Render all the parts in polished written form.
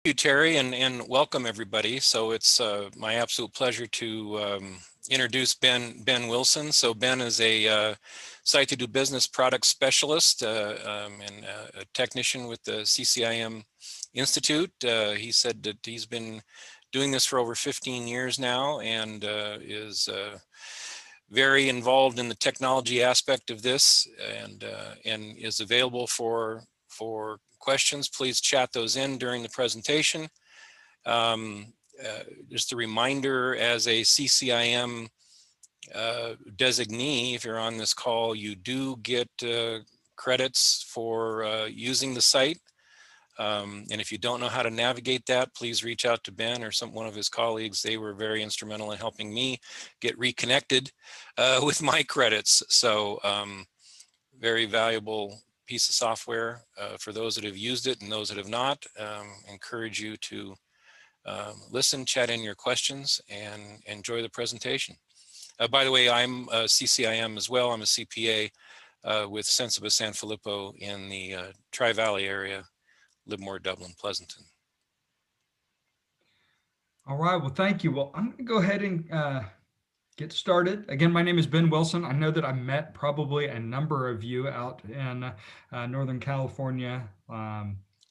Thank you, Terry, and welcome everybody. So it's my absolute pleasure to introduce Ben Wilson. So Ben is a site to do business product specialist and a technician with the CCIM Institute. He said that he's been doing this for over 15 years now and is very involved in the technology aspect of this and is available for questions. Please chat those in during the presentation. Um, just a reminder, as a CCIM designee, if you're on this call, you do get credits for using the site. And if you don't know how to navigate that, please reach out to Ben or one of his colleagues. They were very instrumental in helping me get reconnected with my credits. So very valuable piece of software for those that have used it and those that have not. Encourage you to listen, chat in your questions, and enjoy the presentation. By the way, I'm a CCIM as well. I'm a CPA with Sensiba San Filippo in the Tri-Valley area, Livermore, Dublin, Pleasanton. All right, well, thank you. Well, I'm going to go ahead and get started. Again, my name is Ben Wilson. I know that I met probably a number of you out in Northern California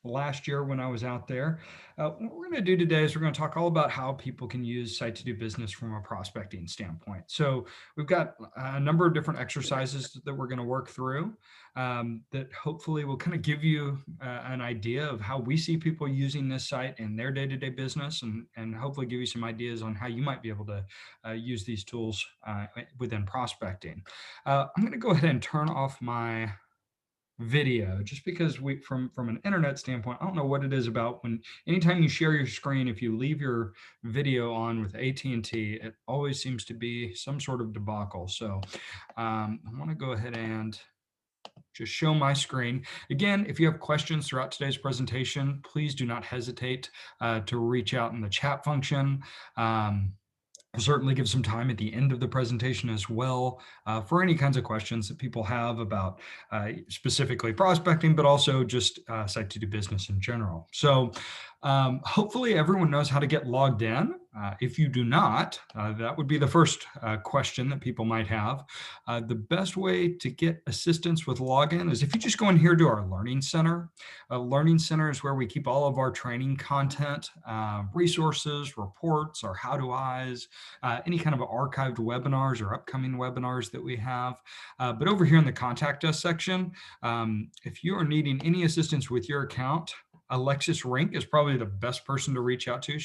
last year when I was out there. What we're going to do today is we're going to talk all about how people can use Site to Do Business from a prospecting standpoint. So we've got a number of different exercises that we're going to work through that hopefully will kind of give you an idea of how we see people using this site in their day-to-day business, and hopefully give you some ideas on how you might be able to use these tools within prospecting. I'm going to go ahead and turn off my video just because from an internet standpoint, I don't know what it is about when anytime you share your screen, if you leave your video on with AT&T, it always seems to be some sort of debacle. So I want to go ahead and just show my screen. Again, if you have questions throughout today's presentation, please do not hesitate to reach out in the chat function. We'll certainly give some time at the end of the presentation as well for any kinds of questions that people have about specifically prospecting, but also just Site to Do Business in general. So hopefully everyone knows how to get logged in. If you do not, that would be the first question that people might have. The best way to get assistance with login is if you just go in here to our Learning Center. Learning Center is where we keep all of our training content, resources, reports, our how-to-Is, any kind of archived webinars or upcoming webinars that we have. But over here in the Contact Us section, if you are needing any assistance with your account, Alexis Rink is probably the best person to reach out to.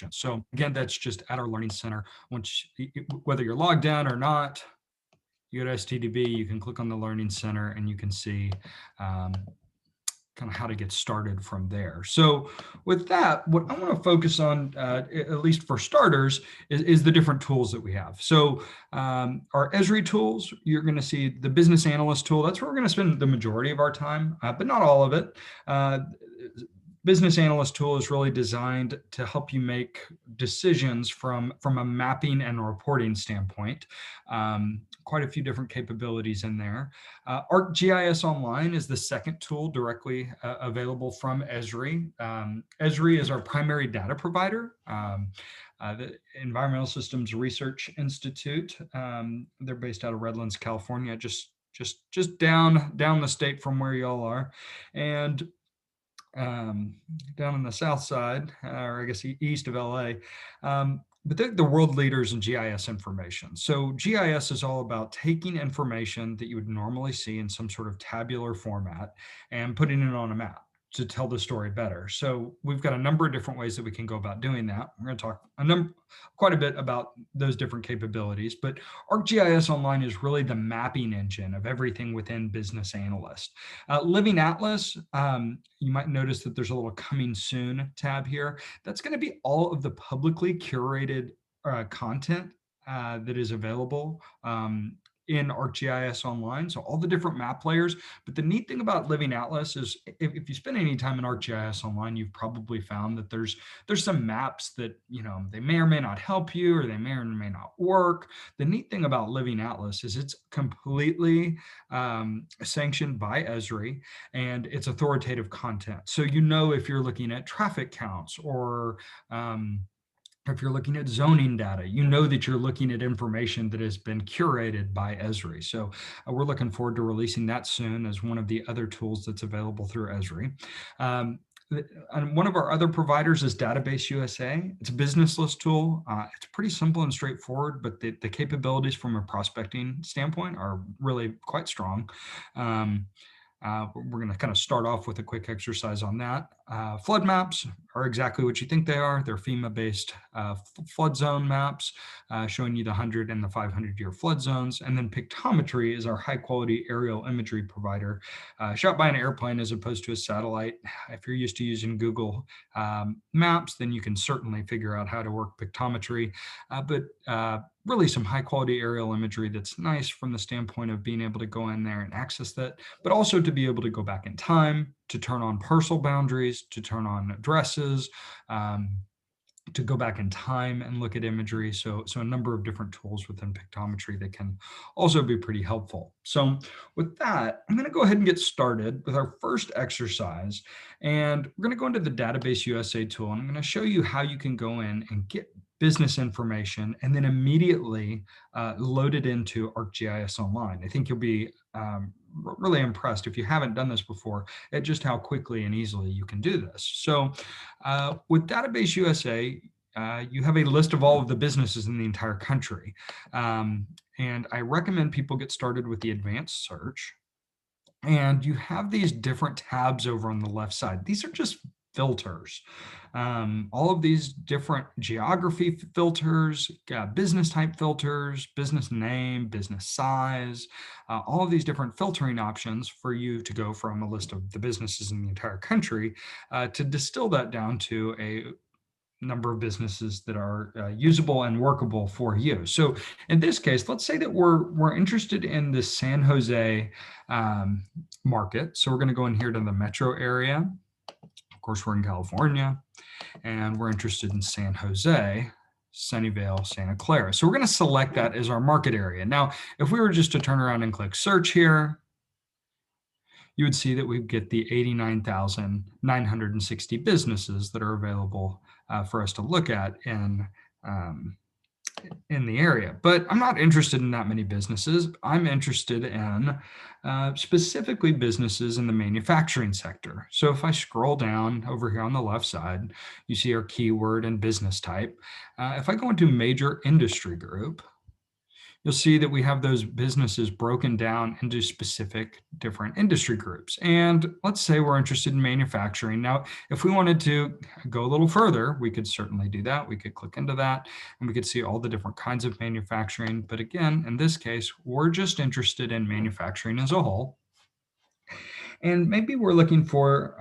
So again, that's just at our Learning Center. Once, whether you're logged in or not, you go to STDB, you can click on the Learning Center and you can see kind of how to get started from there. So with that, what I want to focus on, at least for starters, is the different tools that we have. So our Esri tools, you're going to see the business analyst tool. That's where we're going to spend the majority of our time, but not all of it. Business analyst tool is really designed to help you make decisions from a mapping and reporting standpoint. Quite a few different capabilities in there. ArcGIS Online is the second tool directly available from Esri. Esri is our primary data provider. The Environmental Systems Research Institute. They're based out of Redlands, California, just down the state from where y'all are, and down on the south side, or I guess east of LA. But they're the world leaders in GIS information. So GIS is all about taking information that you would normally see in some sort of tabular format and putting it on a map to tell the story better. So we've got a number of different ways that we can go about doing that. We're going to talk quite a bit about those different capabilities, but ArcGIS Online is really the mapping engine of everything within Business Analyst. Living Atlas, you might notice that there's a little coming soon tab here. That's going to be all of the publicly curated content that is available in ArcGIS Online, so all the different map layers. But the neat thing about Living Atlas is if you spend any time in ArcGIS Online, you've probably found that there's some maps that, they may or may not help you, or they may or may not work. The neat thing about Living Atlas is it's completely sanctioned by Esri, and it's authoritative content. So if you're looking at traffic counts, or if you're looking at zoning data, that you're looking at information that has been curated by Esri. So we're looking forward to releasing that soon as one of the other tools that's available through Esri. And one of our other providers is Database USA. It's a business list tool. It's pretty simple and straightforward, but the capabilities from a prospecting standpoint are really quite strong. We're going to kind of start off with a quick exercise on that. Flood maps are exactly what you think they are. They're FEMA-based flood zone maps, showing you the 100 and the 500-year flood zones. And then Pictometry is our high-quality aerial imagery provider, shot by an airplane as opposed to a satellite. If you're used to using Google Maps, then you can certainly figure out how to work Pictometry. But really some high quality aerial imagery that's nice from the standpoint of being able to go in there and access that, but also to be able to go back in time, to turn on parcel boundaries, to turn on addresses, to go back in time and look at imagery. So a number of different tools within Pictometry that can also be pretty helpful. So with that, I'm going to go ahead and get started with our first exercise. And we're going to go into the Database USA tool. And I'm going to show you how you can go in and get business information and then immediately load it into ArcGIS Online. I think you'll be really impressed, if you haven't done this before, at just how quickly and easily you can do this. So with Database USA, you have a list of all of the businesses in the entire country. And I recommend people get started with the advanced search. And you have these different tabs over on the left side. These are just filters. All of these different geography filters, business type filters, business name, business size, all of these different filtering options for you to go from a list of the businesses in the entire country to distill that down to a number of businesses that are usable and workable for you. So in this case, let's say that we're interested in the San Jose market. So we're going to go in here to the metro area. Of course, we're in California, and we're interested in San Jose, Sunnyvale, Santa Clara. So we're going to select that as our market area. Now, if we were just to turn around and click search here, you would see that we get the 89,960 businesses that are available for us to look at in the area. But I'm not interested in that many businesses. I'm interested in specifically businesses in the manufacturing sector. So if I scroll down over here on the left side, you see our keyword and business type. If I go into major industry group, you'll see that we have those businesses broken down into specific different industry groups. And let's say we're interested in manufacturing. Now, if we wanted to go a little further, we could certainly do that. We could click into that and we could see all the different kinds of manufacturing. But again, in this case, we're just interested in manufacturing as a whole. And maybe we're looking for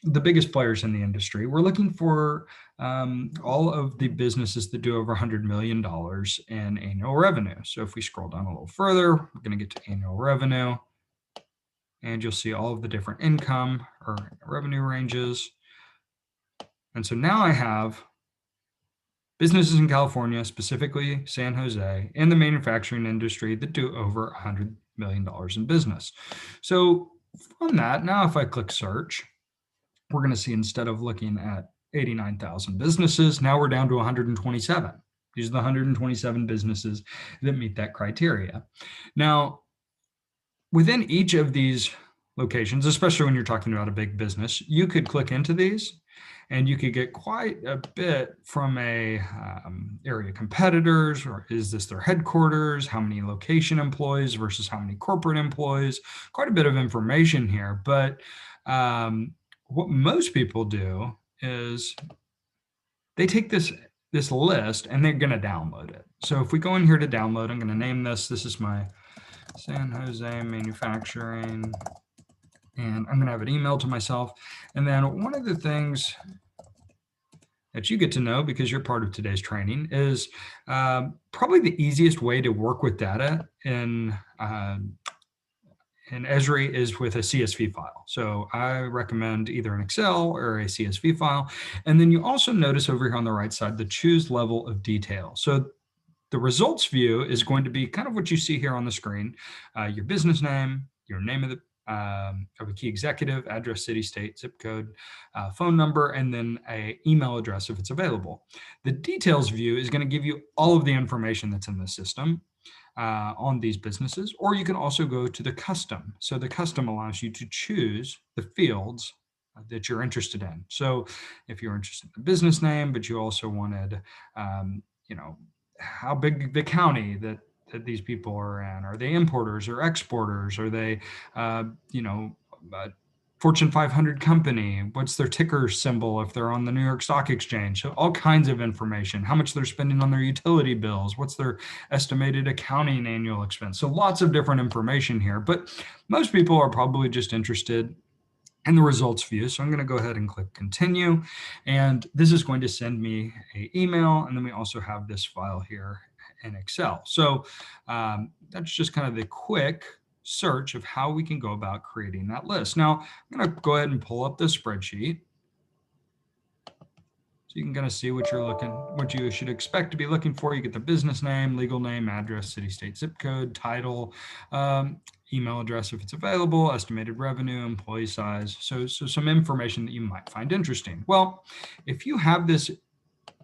the biggest players in the industry. We're looking for all of the businesses that do over $100 million in annual revenue. So if we scroll down a little further, we're going to get to annual revenue. And you'll see all of the different income or revenue ranges. And so now I have businesses in California, specifically San Jose, in the manufacturing industry that do over $100 million in business. So from that, now if I click search, we're going to see, instead of looking at 89,000 businesses, now we're down to 127. These are the 127 businesses that meet that criteria. Now, within each of these locations, especially when you're talking about a big business, you could click into these and you could get quite a bit from a area competitors, or is this their headquarters, how many location employees versus how many corporate employees, quite a bit of information here. But what most people do is they take this list and they're going to download it. So if we go in here to download, I'm going to name this. This is my San Jose manufacturing, and I'm going to have it emailed to myself. And then one of the things that you get to know because you're part of today's training is probably the easiest way to work with data in Esri is with a CSV file. So I recommend either an Excel or a CSV file. And then you also notice over here on the right side, the choose level of detail. So the results view is going to be kind of what you see here on the screen, your business name, your name of a key executive, address, city, state, zip code, phone number, and then an email address if it's available. The details view is going to give you all of the information that's in the system on these businesses, or you can also go to the custom. So the custom allows you to choose the fields that you're interested in. So if you're interested in the business name, but you also wanted, how big the county that these people are in, are they importers or exporters? Are they, uh, you know, uh, Fortune 500 company? What's their ticker symbol if they're on the New York Stock Exchange? So all kinds of information, how much they're spending on their utility bills, what's their estimated accounting annual expense. So lots of different information here, but most people are probably just interested in the results view. So I'm going to go ahead and click continue. And this is going to send me an email. And then we also have this file here in Excel. So that's just kind of the quick search of how we can go about creating that list. Now, I'm going to go ahead and pull up this spreadsheet. So you can kind of see what you should expect to be looking for. You get the business name, legal name, address, city, state, zip code, title, email address if it's available, estimated revenue, employee size. So some information that you might find interesting. Well, if you have this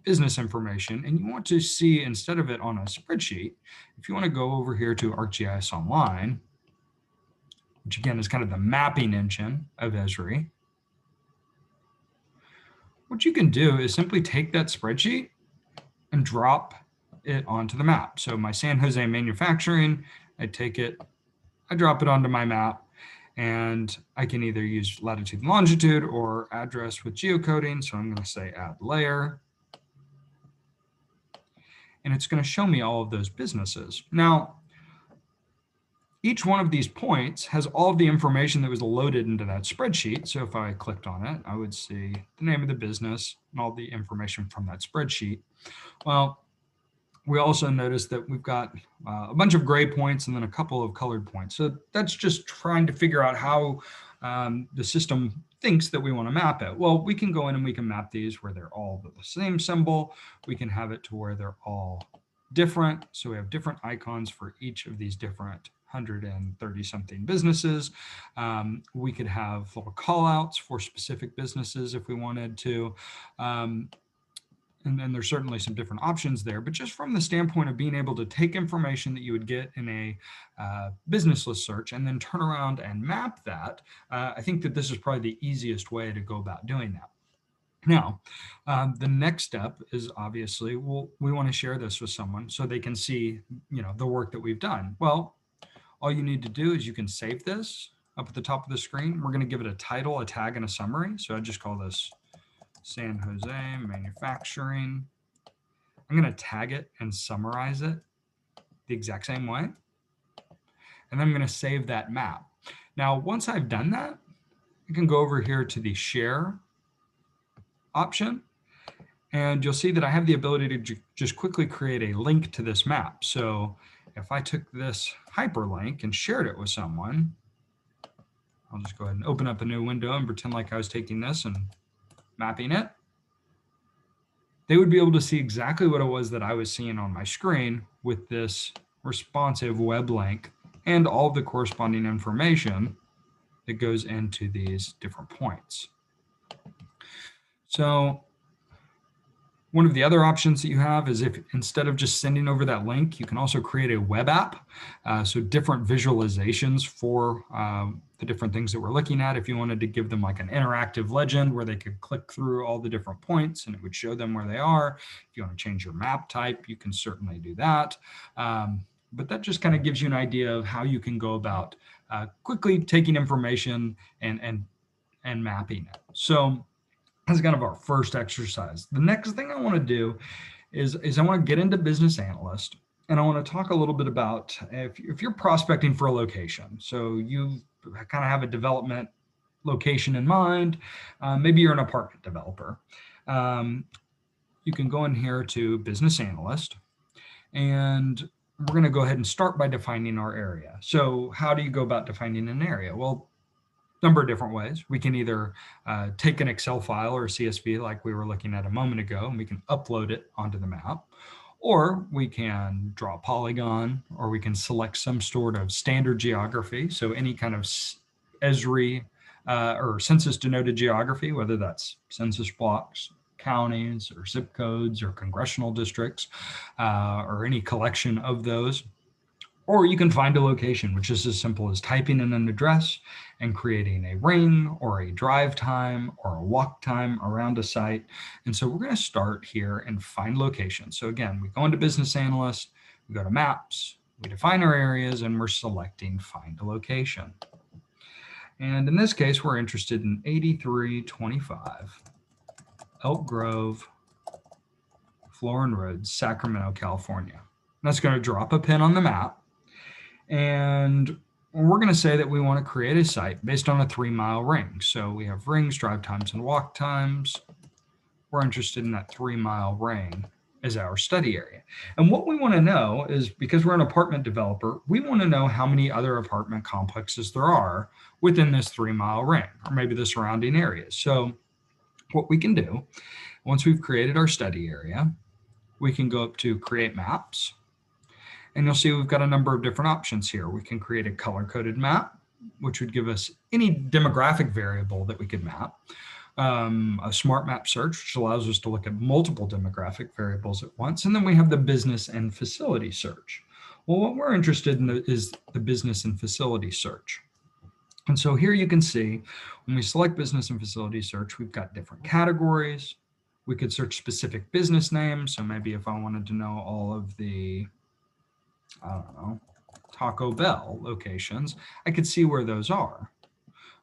business information and you want to see, instead of it on a spreadsheet, if you want to go over here to ArcGIS Online, which again is kind of the mapping engine of Esri, what you can do is simply take that spreadsheet and drop it onto the map. So my San Jose manufacturing, I take it, I drop it onto my map, and I can either use latitude and longitude or address with geocoding. So I'm going to say add layer. And it's going to show me all of those businesses. Now, each one of these points has all of the information that was loaded into that spreadsheet. So if I clicked on it, I would see the name of the business and all the information from that spreadsheet. Well, we also notice that we've got a bunch of gray points and then a couple of colored points. So that's just trying to figure out how the system thinks that we want to map it. Well, we can go in and we can map these where they're all the same symbol. We can have it to where they're all different. So we have different icons for each of these different 130 something businesses. We could have little call outs for specific businesses if we wanted to. And then there's certainly some different options there, but just from the standpoint of being able to take information that you would get in a business list search and then turn around and map that, I think that this is probably the easiest way to go about doing that. Now, the next step is obviously, we want to share this with someone so they can see, the work that we've done. Well, all you need to do is you can save this up at the top of the screen. We're going to give it a title, a tag, and a summary. So I just call this San Jose manufacturing. I'm going to tag it and summarize it the exact same way. And then I'm going to save that map. Now, once I've done that, I can go over here to the share option. And you'll see that I have the ability to just quickly create a link to this map. So if I took this hyperlink and shared it with someone, I'll just go ahead and open up a new window and pretend like I was taking this and mapping it. They would be able to see exactly what it was that I was seeing on my screen with this responsive web link and all of the corresponding information that goes into these different points. So one of the other options that you have is if instead of just sending over that link, you can also create a web app. So different visualizations for the different things that we're looking at. If you wanted to give them like an interactive legend where they could click through all the different points and it would show them where they are. If you want to change your map type, you can certainly do that. But that just kind of gives you an idea of how you can go about quickly taking information and mapping it. So that's kind of our first exercise. The next thing I want to do is I want to get into business analyst, and I want to talk a little bit about if you're prospecting for a location. So you kind of have a development location in mind. Maybe you're an apartment developer. you can go in here to Business Analyst, and we're going to go ahead and start by defining our area. So how do you go about defining an area? Well, number of different ways. We can either take an Excel file or a CSV like we were looking at a moment ago, and we can upload it onto the map. Or we can draw a polygon, or we can select some sort of standard geography. So any kind of ESRI or census denoted geography, whether that's census blocks, counties, or zip codes, or congressional districts, or any collection of those. Or you can find a location, which is as simple as typing in an address and creating a ring or a drive time or a walk time around a site. And so we're going to start here and find locations. So again, we go into Business Analyst, we go to Maps, we define our areas, and we're selecting Find a Location. And in this case, we're interested in 8325 Elk Grove, Florin Road, Sacramento, California. And that's going to drop a pin on the map. And we're going to say that we want to create a site based on a 3-mile ring. So we have rings, drive times, and walk times. We're interested in that 3-mile ring as our study area. And what we want to know is, because we're an apartment developer, we want to know how many other apartment complexes there are within this 3-mile ring, or maybe the surrounding areas. So what we can do, once we've created our study area, we can go up to Create Maps. And you'll see we've got a number of different options here. We can create a color-coded map, which would give us any demographic variable that we could map. A smart map search, which allows us to look at multiple demographic variables at once. And then we have the business and facility search. Well, what we're interested in is the business and facility search. And so here you can see when we select business and facility search, we've got different categories. We could search specific business names. So maybe if I wanted to know all of the, I don't know, Taco Bell locations, I could see where those are.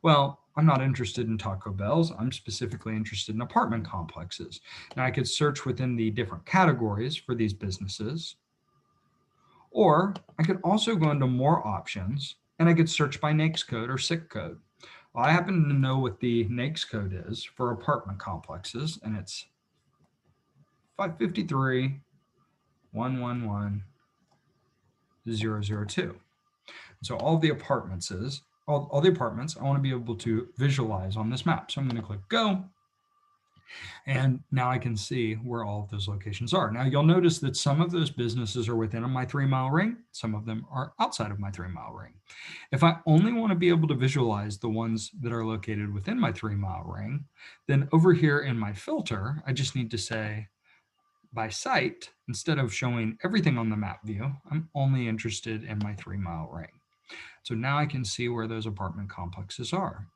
Well, I'm not interested in Taco Bells. I'm specifically interested in apartment complexes. Now I could search within the different categories for these businesses, or I could also go into more options and I could search by NAICS code or SIC code. Well, I happen to know what the NAICS code is for apartment complexes, and it's 553.111.002. So all the apartments all the apartments I want to be able to visualize on this map. So I'm going to click go. And now I can see where all of those locations are. Now you'll notice that some of those businesses are within my 3-mile ring. Some of them are outside of my 3-mile ring. If I only want to be able to visualize the ones that are located within my 3-mile ring, then over here in my filter, I just need to say by site, instead of showing everything on the map view, I'm only interested in my 3-mile ring. So now I can see where those apartment complexes are.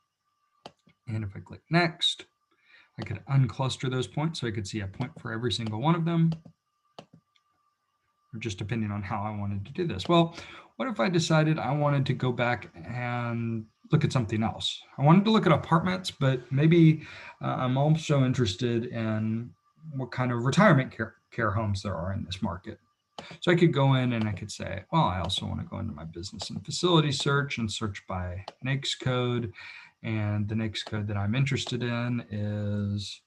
And if I click next, I could uncluster those points so I could see a point for every single one of them, or just depending on how I wanted to do this. Well, what if I decided I wanted to go back and look at something else? I wanted to look at apartments, but maybe I'm also interested in what kind of retirement care homes there are in this market. So I could go in and I could say, well, I also want to go into my business and facility search and search by NAICS code. And the NAICS code that I'm interested in is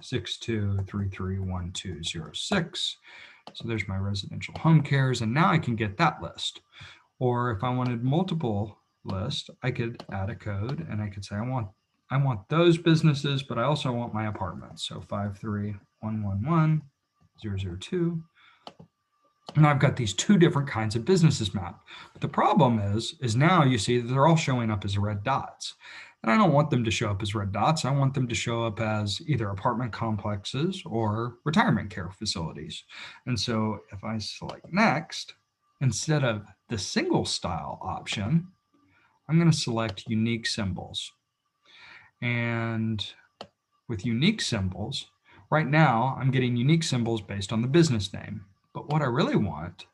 62331206. So there's my residential home cares. And now I can get that list. Or if I wanted multiple lists, I could add a code and I could say, I want those businesses, but I also want my apartments. So 53111.002. And I've got these 2 different kinds of businesses mapped. But the problem is now you see that they're all showing up as red dots. And I don't want them to show up as red dots. I want them to show up as either apartment complexes or retirement care facilities. And so if I select next, instead of the single style option, I'm going to select unique symbols. And with unique symbols, right now I'm getting unique symbols based on the business name. But what I really want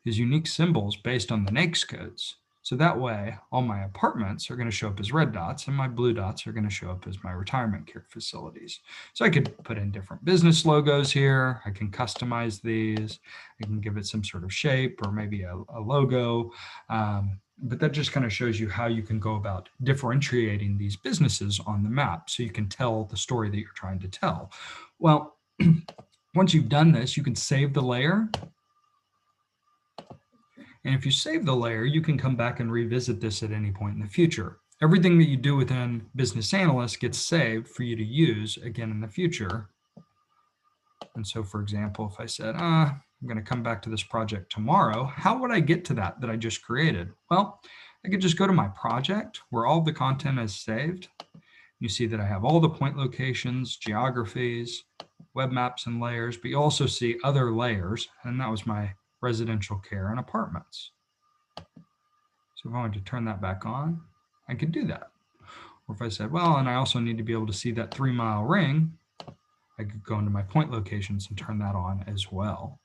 is unique symbols based on the NAICS codes. So that way, all my apartments are going to show up as red dots and my blue dots are going to show up as my retirement care facilities. So I could put in different business logos here. I can customize these. I can give it some sort of shape or maybe a logo. But that just kind of shows you how you can go about differentiating these businesses on the map so you can tell the story that you're trying to tell. Well, once you've done this, you can save the layer. And if you save the layer, you can come back and revisit this at any point in the future. Everything that you do within Business Analyst gets saved for you to use again in the future. And so, for example, if I said, I'm going to come back to this project tomorrow, how would I get to that I just created? Well, I could just go to my project where all the content is saved. You see that I have all the point locations, geographies, web maps, and layers, but you also see other layers, and that was my residential care and apartments. So if I wanted to turn that back on, I could do that. Or if I said, well, and I also need to be able to see that 3-mile ring, I could go into my point locations and turn that on as well.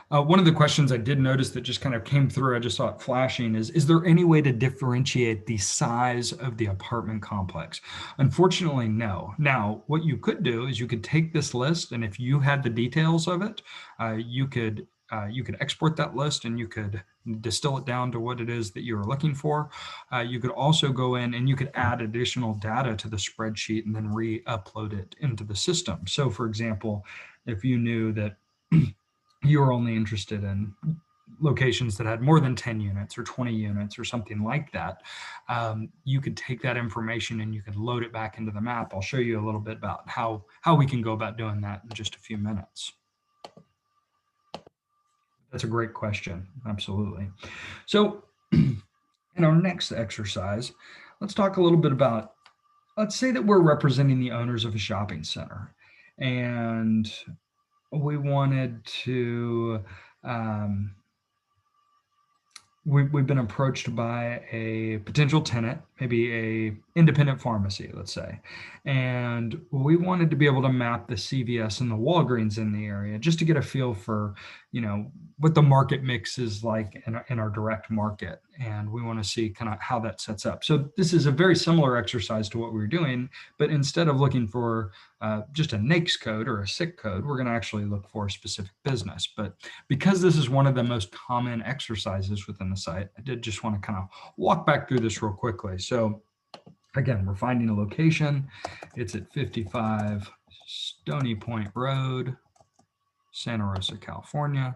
One of the questions I did notice that just kind of came through, I just saw it flashing, is there any way to differentiate the size of the apartment complex? Unfortunately, no. Now, what you could do is you could take this list, and if you had the details of it, you could export that list and you could distill it down to what it is that you're looking for. You could also go in and you could add additional data to the spreadsheet and then re-upload it into the system. So for example, if you knew that you were only interested in locations that had more than 10 units or 20 units or something like that, you could take that information and you could load it back into the map. I'll show you a little bit about how we can go about doing that in just a few minutes. That's a great question. Absolutely. So in our next exercise, let's talk a little bit about, let's say that we're representing the owners of a shopping center and we wanted to, we've been approached by a potential tenant, maybe a independent pharmacy, let's say, and we wanted to be able to map the CVS and the Walgreens in the area just to get a feel for, what the market mix is like in our direct market. And we want to see kind of how that sets up. So this is a very similar exercise to what we were doing, but instead of looking for just a NAICS code or a SIC code, we're going to actually look for a specific business. But because this is one of the most common exercises within the site, I did just want to kind of walk back through this real quickly. So again, we're finding a location. It's at 55 Stony Point Road, Santa Rosa, California.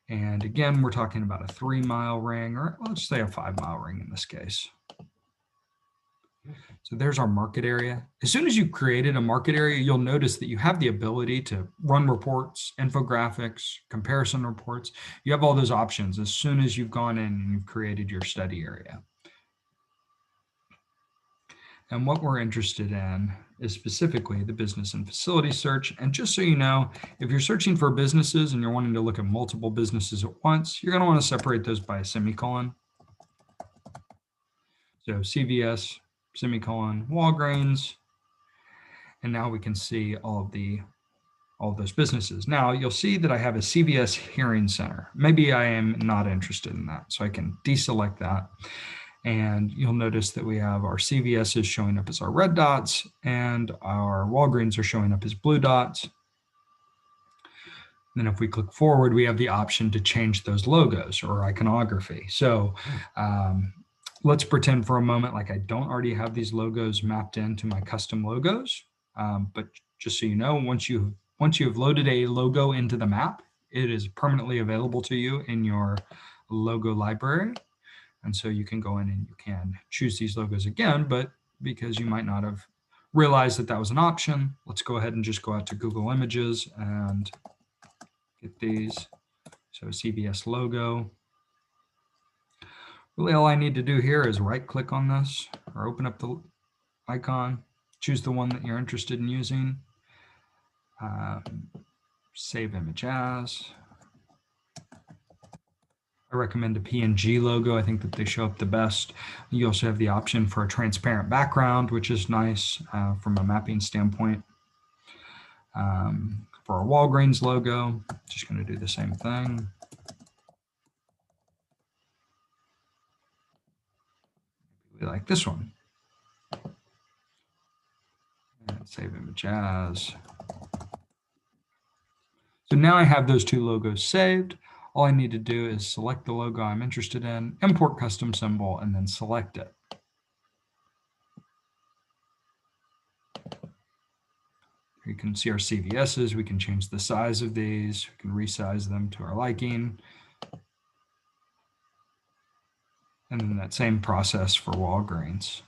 And again, we're talking about a 3-mile ring, or let's say a 5-mile ring in this case. So there's our market area. As soon as you've created a market area, you'll notice that you have the ability to run reports, infographics, comparison reports. You have all those options as soon as you've gone in and you've created your study area. And what we're interested in is specifically the business and facility search. And just so you know, if you're searching for businesses and you're wanting to look at multiple businesses at once, you're going to want to separate those by a semicolon. So CVS, semicolon, Walgreens. And now we can see all of those businesses. Now you'll see that I have a CVS Hearing Center. Maybe I am not interested in that. So I can deselect that. And you'll notice that we have our CVS is showing up as our red dots and our Walgreens are showing up as blue dots. Then if we click forward, we have the option to change those logos or iconography. So let's pretend for a moment like I don't already have these logos mapped into my custom logos. But just so you know, once you've loaded a logo into the map, it is permanently available to you in your logo library. And so you can go in and you can choose these logos again, but because you might not have realized that that was an option, let's go ahead and just go out to Google Images and get these. So CVS logo. Really all I need to do here is right click on this or open up the icon, choose the one that you're interested in using, save image as. I recommend a PNG logo. I think that they show up the best. You also have the option for a transparent background, which is nice from a mapping standpoint. For our Walgreens logo, just going to do the same thing. We like this one. And save image as. So now I have those two logos saved. All I need to do is select the logo I'm interested in, import custom symbol, and then select it. You can see our CVSs. We can change the size of these. We can resize them to our liking. And then that same process for Walgreens.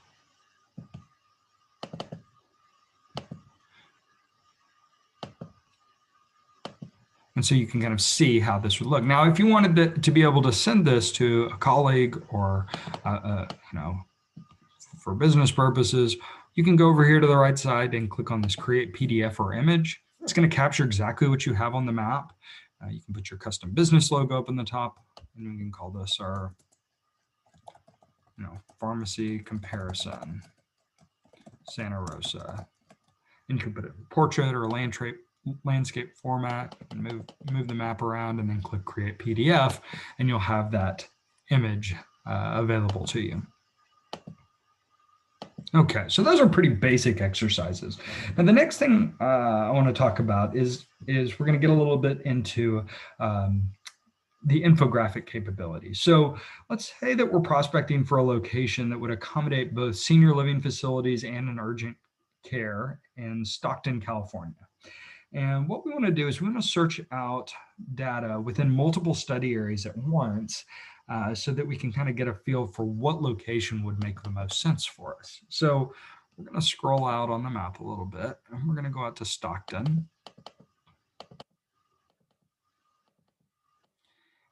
And so you can kind of see how this would look. Now, if you wanted to be able to send this to a colleague or, for business purposes, you can go over here to the right side and click on this create PDF or image. It's going to capture exactly what you have on the map. You can put your custom business logo up in the top, and we can call this our, pharmacy comparison, Santa Rosa. And you can put it in portrait or landscape format and move the map around and then click create PDF, and you'll have that image available to you. Okay, so those are pretty basic exercises. And the next thing I want to talk about is we're going to get a little bit into the infographic capability. So let's say that we're prospecting for a location that would accommodate both senior living facilities and an urgent care in Stockton, California. And what we want to do is we want to search out data within multiple study areas at once so that we can kind of get a feel for what location would make the most sense for us. So we're going to scroll out on the map a little bit, and we're going to go out to Stockton.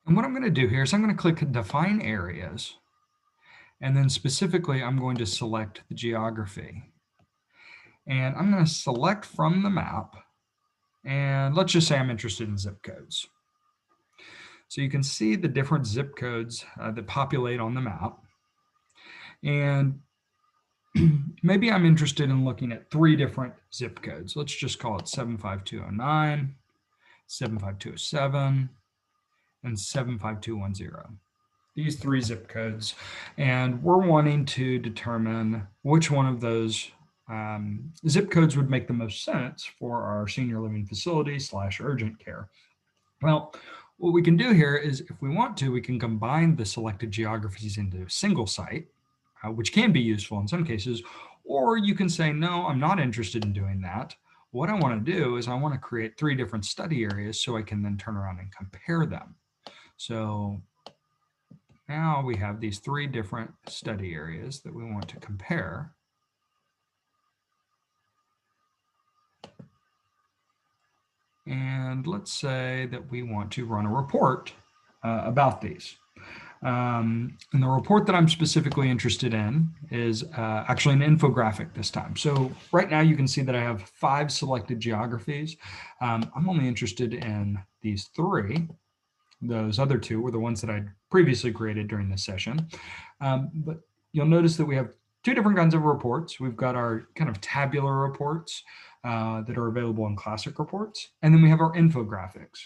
And what I'm going to do here is I'm going to click Define Areas. And then specifically, I'm going to select the geography. And I'm going to select from the map. And let's just say I'm interested in zip codes. So you can see the different zip codes that populate on the map. And maybe I'm interested in looking at 3 different zip codes. Let's just call it 75209, 75207, and 75210. These 3 zip codes. And we're wanting to determine which one of those zip codes would make the most sense for our senior living facility / urgent care. Well, what we can do here is if we want to, we can combine the selected geographies into a single site, which can be useful in some cases, or you can say, no, I'm not interested in doing that. What I want to do is I want to create 3 different study areas so I can then turn around and compare them. So now we have these 3 different study areas that we want to compare. And let's say that we want to run a report about these. And the report that I'm specifically interested in is actually an infographic this time. So right now you can see that I have 5 selected geographies. I'm only interested in these 3. Those other 2 were the ones that I'd previously created during this session. But you'll notice that we have 2 different kinds of reports. We've got our kind of tabular reports that are available in classic reports. And then we have our infographics.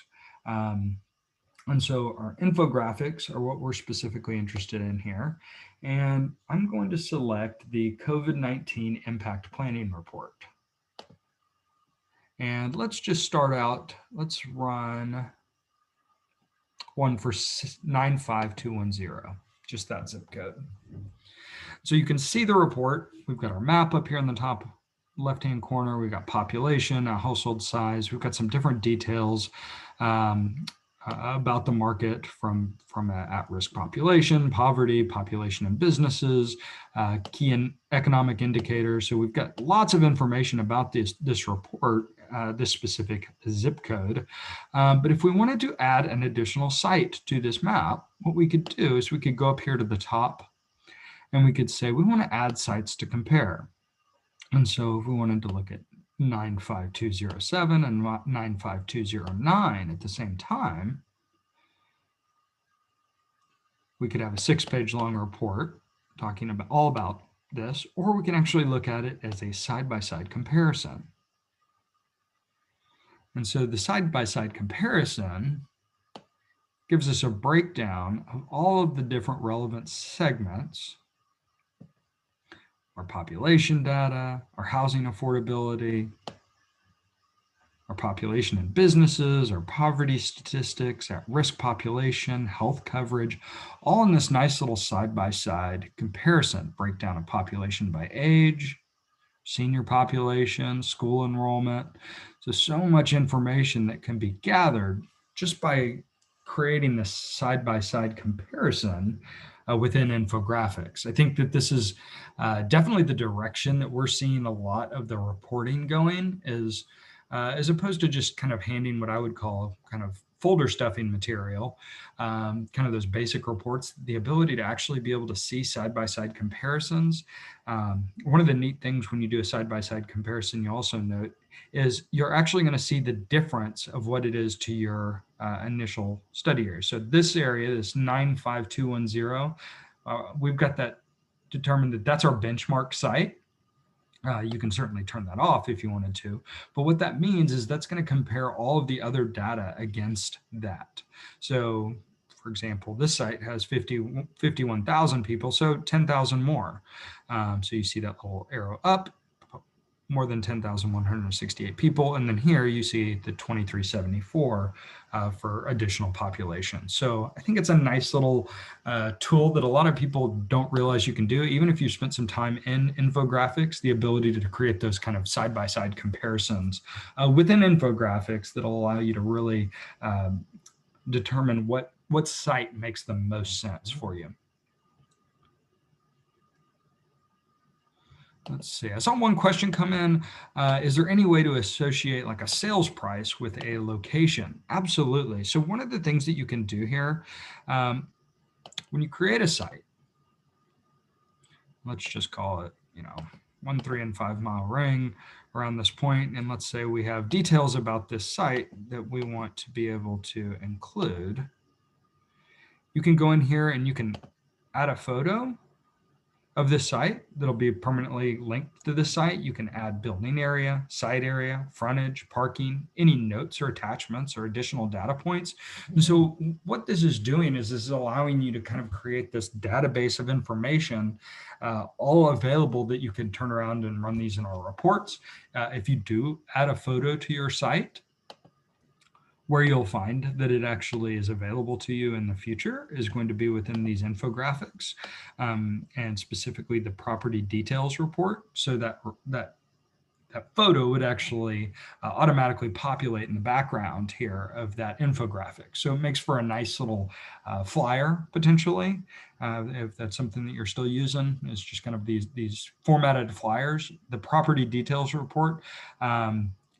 And so our infographics are what we're specifically interested in here. And I'm going to select the COVID-19 Impact Planning Report. And let's just start out. Let's run one for 95210, just that zip code. So you can see the report. We've got our map up here in the top left-hand corner. We've got population, household size. We've got some different details about the market from an at-risk population, poverty, population and businesses, key economic indicators. So we've got lots of information about this report, this specific zip code. But if we wanted to add an additional site to this map, what we could do is we could go up here to the top and we could say we want to add sites to compare. And so if we wanted to look at 95207 and 95209 at the same time, we could have a 6-page long report talking about all about this, or we can actually look at it as a side-by-side comparison. And so the side-by-side comparison gives us a breakdown of all of the different relevant segments, our population data, our housing affordability, our population and businesses, our poverty statistics, at-risk population, health coverage, all in this nice little side-by-side comparison, breakdown of population by age, senior population, school enrollment. So much information that can be gathered just by creating this side-by-side comparison within infographics. I think that this is definitely the direction that we're seeing a lot of the reporting going, is as opposed to just kind of handing what I would call kind of folder stuffing material, kind of those basic reports, the ability to actually be able to see side-by-side comparisons. One of the neat things when you do a side-by-side comparison, you also note, is you're actually going to see the difference of what it is to your initial study area. So this area, this 95210, we've got that determined that that's our benchmark site. You can certainly turn that off if you wanted to. But what that means is that's going to compare all of the other data against that. So for example, this site has 51,000 people, so 10,000 more. So you see that little arrow up, more than 10,168 people. And then here you see the 2374 for additional population. So I think it's a nice little tool that a lot of people don't realize you can do. Even if you spent some time in infographics, the ability to create those kind of side-by-side comparisons within infographics that'll allow you to really determine what site makes the most sense for you. Let's see. I saw one question come in. Is there any way to associate like a sales price with a location? Absolutely. So one of the things that you can do here, when you create a site, let's just call it, 1, 3, and 5 mile ring around this point. And let's say we have details about this site that we want to be able to include. You can go in here and you can add a photo of this site that'll be permanently linked to this site. You can add building area, site area, frontage, parking, any notes or attachments or additional data points. And so what this is doing is this is allowing you to kind of create this database of information all available that you can turn around and run these in our reports. If you do add a photo to your site, where you'll find that it actually is available to you in the future is going to be within these infographics, and specifically the property details report. So that photo would actually automatically populate in the background here of that infographic. So it makes for a nice little flyer potentially, if that's something that you're still using. It's just kind of these formatted flyers. The property details report.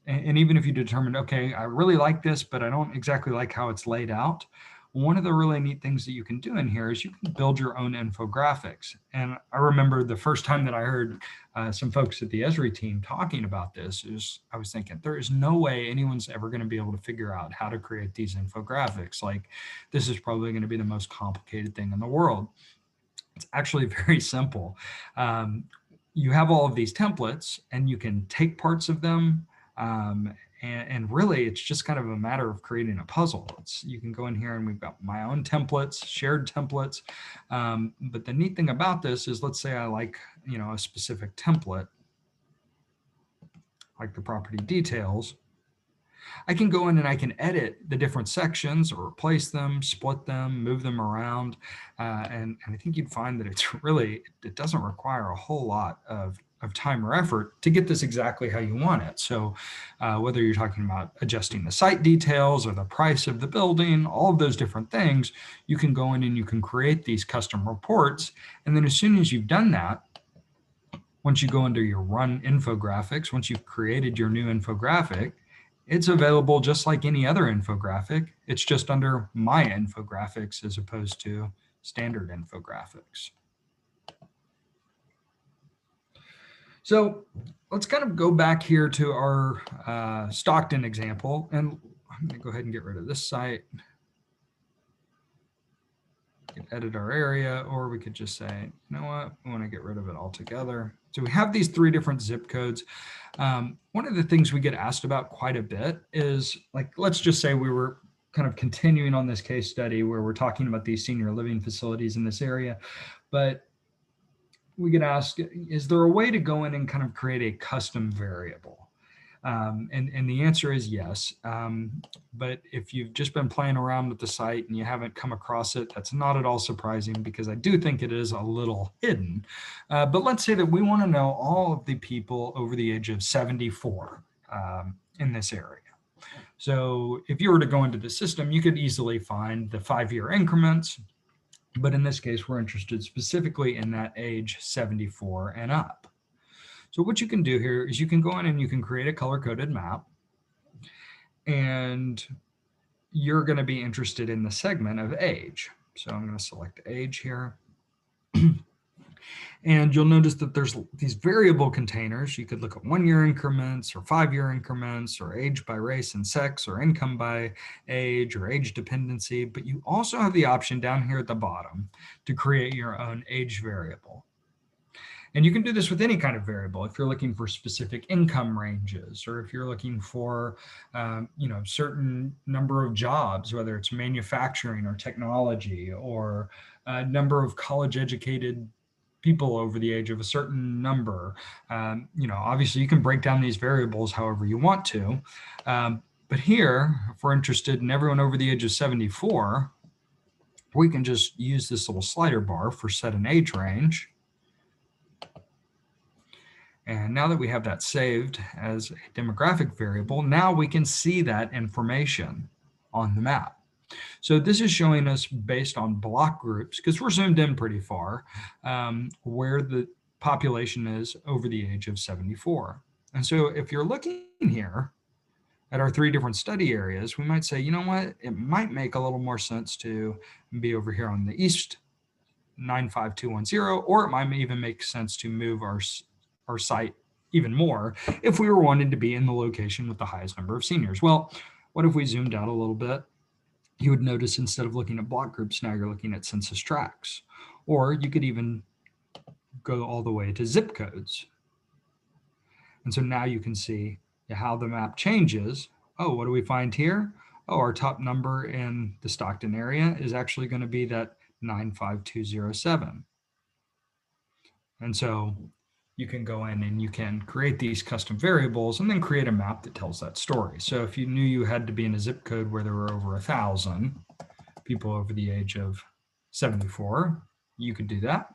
And even if you determine, okay, I really like this, but I don't exactly like how it's laid out, one of the really neat things that you can do in here is you can build your own infographics. And I remember the first time that I heard some folks at the Esri team talking about this, I was thinking, there is no way anyone's ever going to be able to figure out how to create these infographics. Like, this is probably going to be the most complicated thing in the world. It's actually very simple. You have all of these templates and you can take parts of them, and really it's just kind of a matter of creating a puzzle. You can go in here and we've got my own templates, shared templates. But the neat thing about this is, let's say I like, a specific template, like the property details. I can go in and I can edit the different sections or replace them, split them, move them around. And I think you'd find that it doesn't require a whole lot of time or effort to get this exactly how you want it. So whether you're talking about adjusting the site details or the price of the building, all of those different things, you can go in and you can create these custom reports. And then as soon as you've done that, once you go under your run infographics, once you've created your new infographic, it's available just like any other infographic. It's just under my infographics as opposed to standard infographics. So let's kind of go back here to our Stockton example, and I'm going to go ahead and get rid of this site. We can edit our area, or we could just say, you know what, we want to get rid of it altogether. So we have these 3 different zip codes. One of the things we get asked about quite a bit is, like, let's just say we were kind of continuing on this case study where we're talking about these senior living facilities in this area, but we get asked, is there a way to go in and kind of create a custom variable? And the answer is yes. But if you've just been playing around with the site and you haven't come across it, that's not at all surprising, because I do think it is a little hidden. But let's say that we want to know all of the people over the age of 74 in this area. So if you were to go into the system, you could easily find the 5-year increments. But in this case, we're interested specifically in that age 74 and up. So what you can do here is you can go in and you can create a color-coded map, and you're going to be interested in the segment of age. So I'm going to select age here. And you'll notice that there's these variable containers. You could look at 1-year increments or 5-year increments, or age by race and sex, or income by age, or age dependency. But you also have the option down here at the bottom to create your own age variable. And you can do this with any kind of variable. If you're looking for specific income ranges, or if you're looking for, certain number of jobs, whether it's manufacturing or technology, or a number of college educated people over the age of a certain number. Obviously you can break down these variables however you want to. But here, if we're interested in everyone over the age of 74, we can just use this little slider bar for set an age range. And now that we have that saved as a demographic variable, now we can see that information on the map. So this is showing us, based on block groups, because we're zoomed in pretty far, where the population is over the age of 74. And so if you're looking here at our 3 different study areas, we might say, you know what, it might make a little more sense to be over here on the east 95210, or it might even make sense to move our site even more if we were wanting to be in the location with the highest number of seniors. Well, what if we zoomed out a little bit? You would notice, instead of looking at block groups, now you're looking at census tracts. Or you could even go all the way to zip codes. And so now you can see how the map changes. Oh, what do we find here? Oh, our top number in the Stockton area is actually going to be that 95207. And so you can go in and you can create these custom variables and then create a map that tells that story. So if you knew you had to be in a zip code where there were over 1,000 people over the age of 74, you could do that.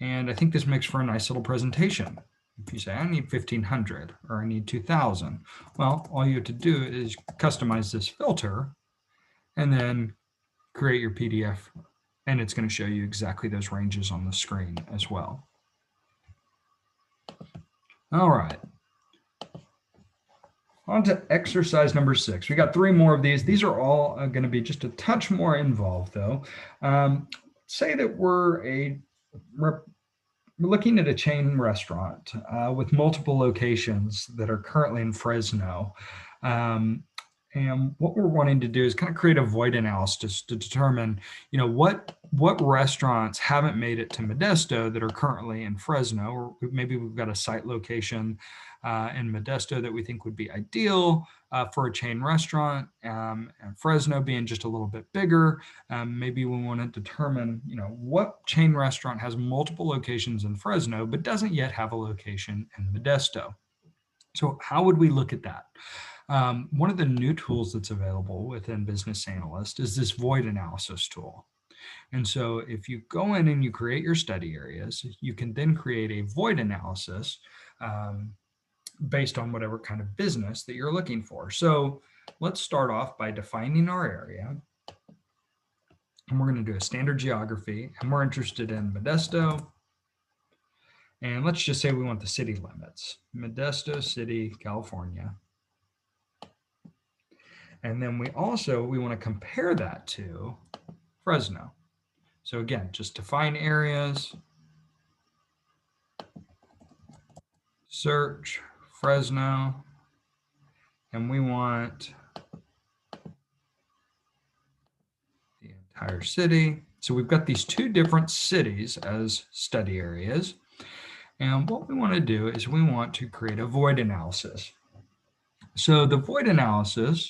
And I think this makes for a nice little presentation. If you say, I need 1,500 or I need 2,000, well, all you have to do is customize this filter and then create your PDF, and it's going to show you exactly those ranges on the screen as well. All right. On to exercise number 6. We got 3 more of these. These are all going to be just a touch more involved, though. Say that we're looking at a chain restaurant with multiple locations that are currently in Fresno. And what we're wanting to do is kind of create a void analysis to determine, what restaurants haven't made it to Modesto that are currently in Fresno, or maybe we've got a site location in Modesto that we think would be ideal for a chain restaurant, and Fresno being just a little bit bigger. Maybe we want to determine, what chain restaurant has multiple locations in Fresno but doesn't yet have a location in Modesto. So how would we look at that? One of the new tools that's available within Business Analyst is this void analysis tool. And so if you go in and you create your study areas, you can then create a void analysis based on whatever kind of business that you're looking for. So let's start off by defining our area. And we're going to do a standard geography, and we're interested in Modesto. And let's just say we want the city limits, Modesto City, California. And then we want to compare that to Fresno. So again, just define areas, search Fresno, and we want the entire city. So we've got these 2 different cities as study areas. And what we want to do is we want to create a void analysis. So the void analysis,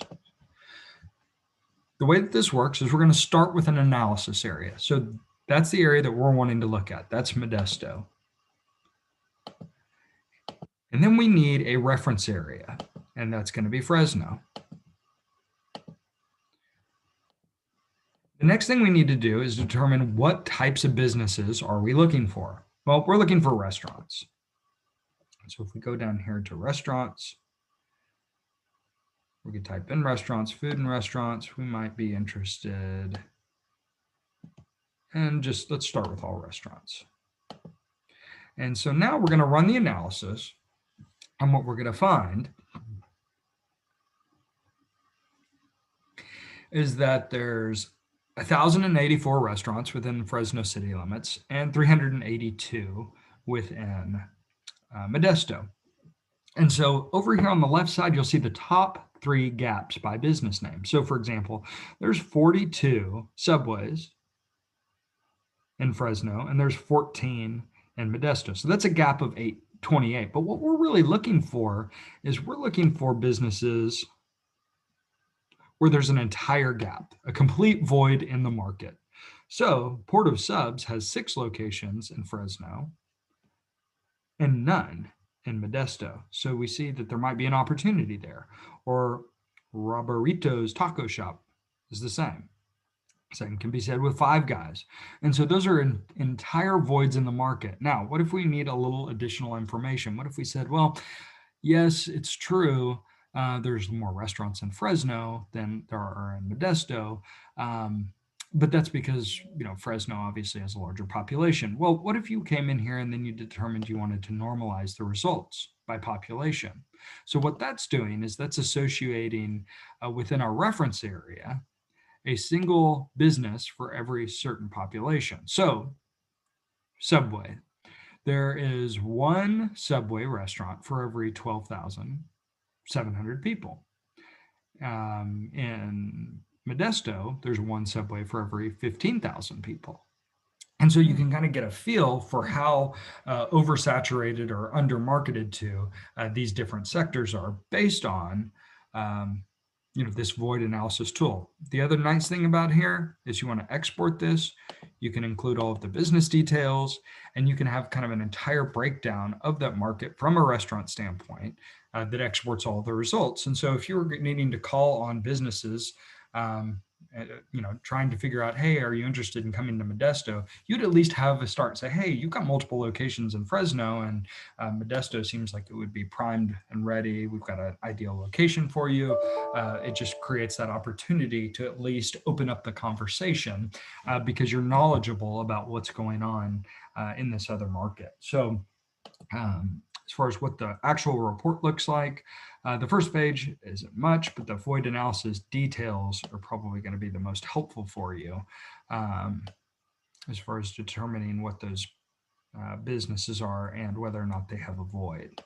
the way that this works is we're going to start with an analysis area. So that's the area that we're wanting to look at. That's Modesto. And then we need a reference area, and that's going to be Fresno. The next thing we need to do is determine what types of businesses are we looking for. Well, we're looking for restaurants. So if we go down here to restaurants, we could type in restaurants, food and restaurants. We might be interested. And just let's start with all restaurants. And so now we're going to run the analysis. And what we're going to find is that there's 1,084 restaurants within Fresno city limits and 382 within Modesto. And so over here on the left side, you'll see the top 3 gaps by business name. So for example, there's 42 Subways in Fresno, and there's 14 in Modesto. So that's a gap of 28. But what we're really looking for is we're looking for businesses where there's an entire gap, a complete void in the market. So Port of Subs has 6 locations in Fresno and none in Modesto. So we see that there might be an opportunity there. Or Roberito's Taco Shop is the same. Same can be said with Five Guys. And so those are entire voids in the market. Now, what if we need a little additional information? What if we said, well, yes, it's true. There's more restaurants in Fresno than there are in Modesto. But that's because, Fresno obviously has a larger population. Well, what if you came in here and then you determined you wanted to normalize the results by population? So what that's doing is that's associating within our reference area a single business for every certain population. So Subway, there is one Subway restaurant for every 12,700 people. In Modesto, there's one Subway for every 15,000 people. And so you can kind of get a feel for how oversaturated or undermarketed to these different sectors are based on this void analysis tool. The other nice thing about here is you want to export this. You can include all of the business details, and you can have kind of an entire breakdown of that market from a restaurant standpoint that exports all the results. And so if you were needing to call on businesses, trying to figure out, hey, are you interested in coming to Modesto? You'd at least have a start and say, hey, you've got multiple locations in Fresno, and Modesto seems like it would be primed and ready. We've got an ideal location for you. It just creates that opportunity to at least open up the conversation because you're knowledgeable about what's going on in this other market. So as far as what the actual report looks like, the first page isn't much, but the void analysis details are probably going to be the most helpful for you as far as determining what those businesses are and whether or not they have a void.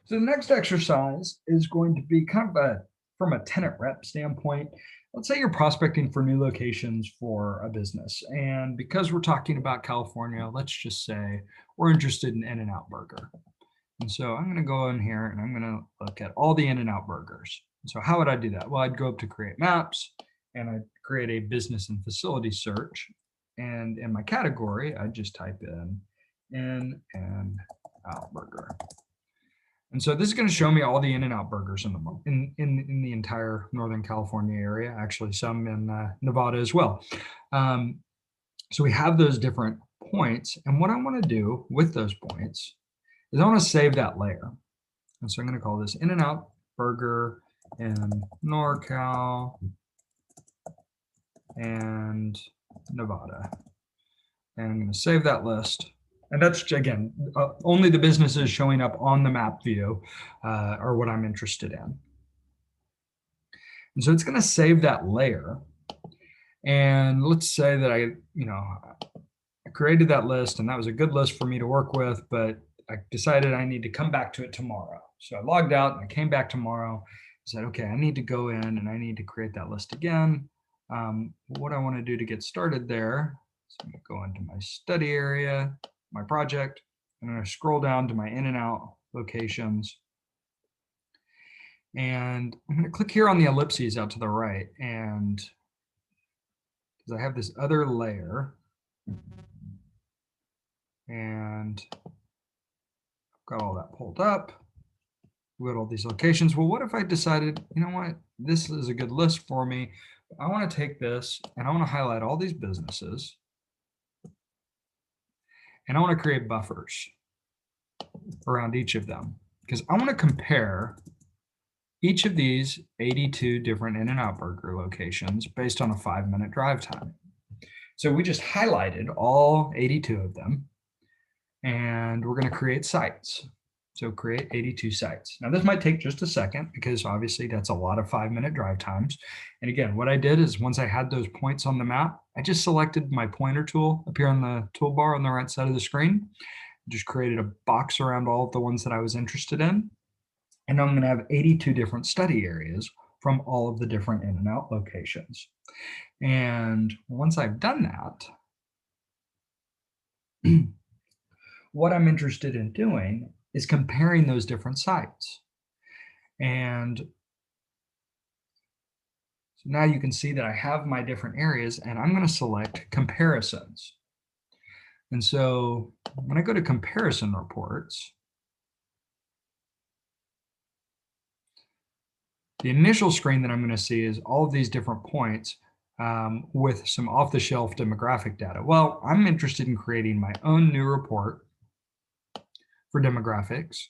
So the next exercise is going to be kind of from a tenant rep standpoint. Let's say you're prospecting for new locations for a business. And because we're talking about California, let's just say we're interested in In-N-Out Burger. And so I'm going to go in here and I'm going to look at all the In-N-Out burgers. So how would I do that? Well, I'd go up to create maps and I'd create a business and facility search. And in my category, I'd just type in In-N-Out Burger. And so this is going to show me all the In-N-Out burgers in the entire Northern California area, actually some in Nevada as well. So we have those different points. And what I want to do with those points is I want to save that layer. And so I'm going to call this In-N-Out Burger in NorCal and Nevada. And I'm going to save that list. And that's, again, only the businesses showing up on the map view are what I'm interested in. And so it's going to save that layer. And let's say that I created that list and that was a good list for me to work with, but I decided I need to come back to it tomorrow. So I logged out and I came back tomorrow. I said, okay, I need to go in and I need to create that list again. What I want to do to get started there, so I'm going to go into my study area, my project. I'm going to scroll down to my In-N-Out locations. And I'm going to click here on the ellipses out to the right. And because I have this other layer, and I've got all that pulled up. We've got all these locations. Well, what if I decided, you know what, this is a good list for me. I want to take this and I want to highlight all these businesses, and I want to create buffers around each of them, because I want to compare each of these 82 different In-N-Out Burger locations based on a 5-minute drive time. So we just highlighted all 82 of them, and we're going to create sites. So create 82 sites. Now this might take just a second, because obviously that's a lot of 5-minute drive times. And again, what I did is once I had those points on the map, I just selected my pointer tool up here on the toolbar on the right side of the screen, just created a box around all of the ones that I was interested in. And I'm going to have 82 different study areas from all of the different In-N-Out locations. And once I've done that, what I'm interested in doing is comparing those different sites. And so now you can see that I have my different areas, and I'm going to select comparisons. And so when I go to comparison reports, the initial screen that I'm going to see is all of these different points with some off-the-shelf demographic data. Well, I'm interested in creating my own new report for demographics.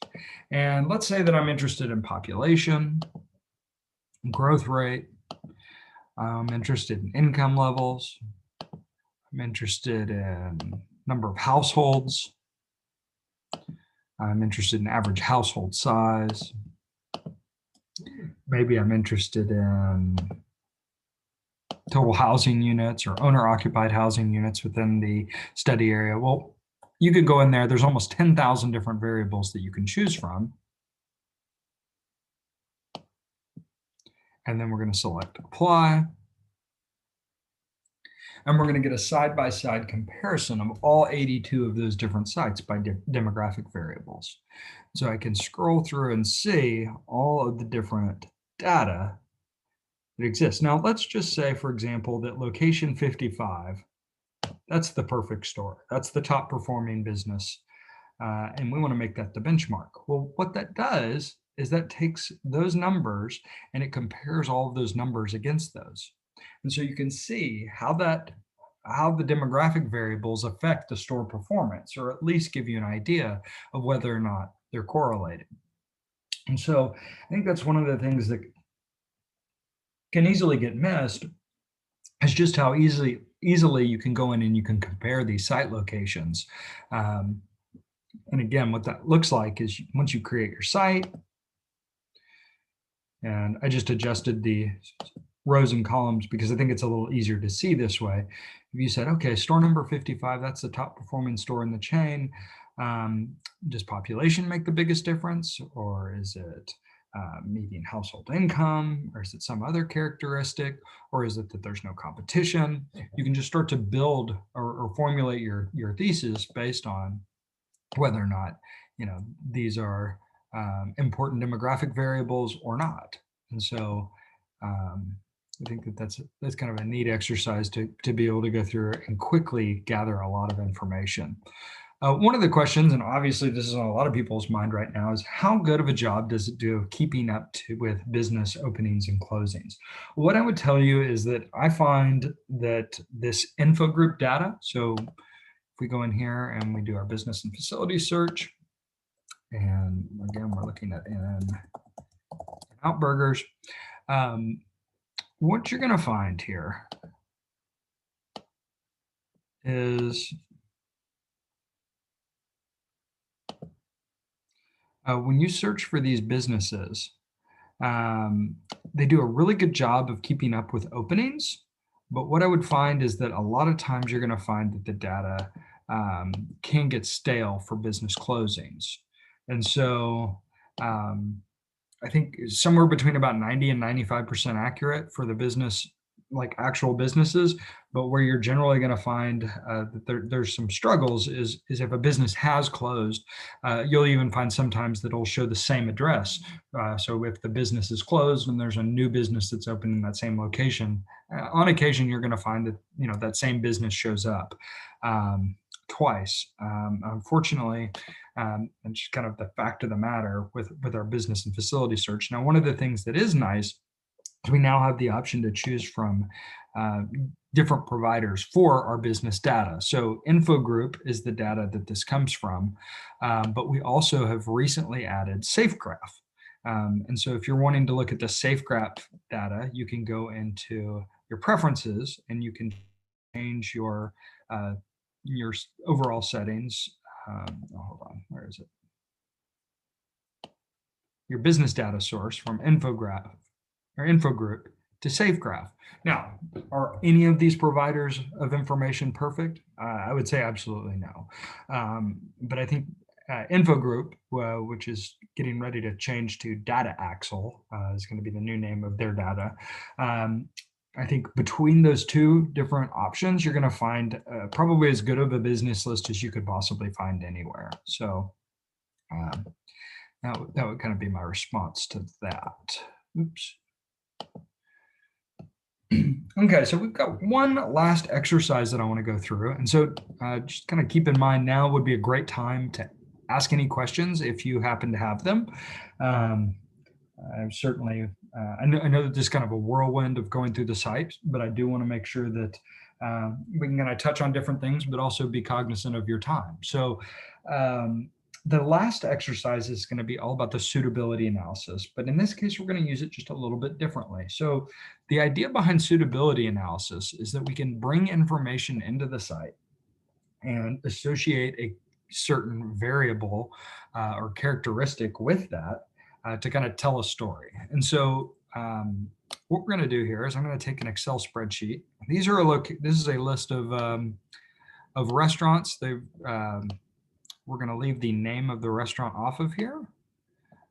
And let's say that I'm interested in population, growth rate, I'm interested in income levels, I'm interested in number of households, I'm interested in average household size, maybe I'm interested in total housing units or owner-occupied housing units within the study area. Well, you could go in there, there's almost 10,000 different variables that you can choose from. And then we're going to select apply. And we're going to get a side-by-side comparison of all 82 of those different sites by demographic variables. So I can scroll through and see all of the different data that exists. Now, let's just say, for example, that location 55, that's the perfect store. That's the top performing business. And we want to make that the benchmark. Well, what that does is that takes those numbers and it compares all of those numbers against those. And so you can see how the demographic variables affect the store performance, or at least give you an idea of whether or not they're correlated. And so I think that's one of the things that can easily get missed, is just how easily you can go in and you can compare these site locations. And again, what that looks like is once you create your site, and I just adjusted the rows and columns because I think it's a little easier to see this way. If you said, okay, store number 55, that's the top performing store in the chain. Does population make the biggest difference, or is it median household income, or is it some other characteristic, or is it that there's no competition? You can just start to build or formulate your thesis based on whether or not these are important demographic variables or not. And so I think that that's kind of a neat exercise to be able to go through and quickly gather a lot of information. One of the questions, and obviously this is on a lot of people's mind right now, is how good of a job does it do of keeping up with business openings and closings? What I would tell you is that I find that this info group data, so if we go in here and we do our business and facility search, and again, we're looking at In-N-Out Burgers, what you're going to find here is when you search for these businesses, they do a really good job of keeping up with openings. But what I would find is that a lot of times you're going to find that the data can get stale for business closings. And so I think somewhere between about 90 and 95% accurate for the business, like actual businesses. But where you're generally going to find that there's some struggles is if a business has closed, you'll even find sometimes that it'll show the same address. So if the business is closed and there's a new business that's open in that same location, on occasion, you're going to find that, that same business shows up twice. Unfortunately, and just kind of the fact of the matter with our business and facility search. Now, one of the things that is nice is we now have the option to choose from different providers for our business data. So Info Group is the data that this comes from, but we also have recently added SafeGraph. And so if you're wanting to look at the SafeGraph data, you can go into your preferences and you can change your overall settings. Hold on, where is it? Your business data source from Infograph or Info Group to SafeGraph. Now, are any of these providers of information perfect? I would say absolutely no. But I think Info Group, which is getting ready to change to Data Axle, is going to be the new name of their data. I think between those two different options, you're going to find probably as good of a business list as you could possibly find anywhere. So that would kind of be my response to that. Oops. Okay, so we've got one last exercise that I want to go through. And so just kind of keep in mind, now would be a great time to ask any questions if you happen to have them. Certainly, I know that this is kind of a whirlwind of going through the site, but I do want to make sure that we can kind of touch on different things, but also be cognizant of your time. So the last exercise is going to be all about the suitability analysis, but in this case, we're going to use it just a little bit differently. So the idea behind suitability analysis is that we can bring information into the site and associate a certain variable or characteristic with that to kind of tell a story. And so what we're going to do here is I'm going to take an Excel spreadsheet. These are this is a list of restaurants. We're going to leave the name of the restaurant off of here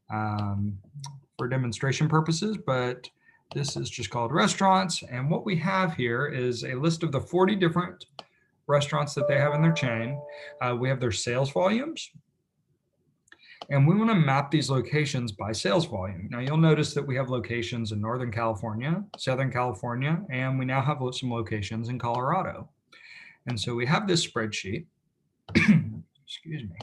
for demonstration purposes, but this is just called restaurants. And what we have here is a list of the 40 different restaurants that they have in their chain. We have their sales volumes. And we want to map these locations by sales volume. Now you'll notice that we have locations in Northern California, Southern California, and we now have some locations in Colorado. And so we have this spreadsheet. Excuse me.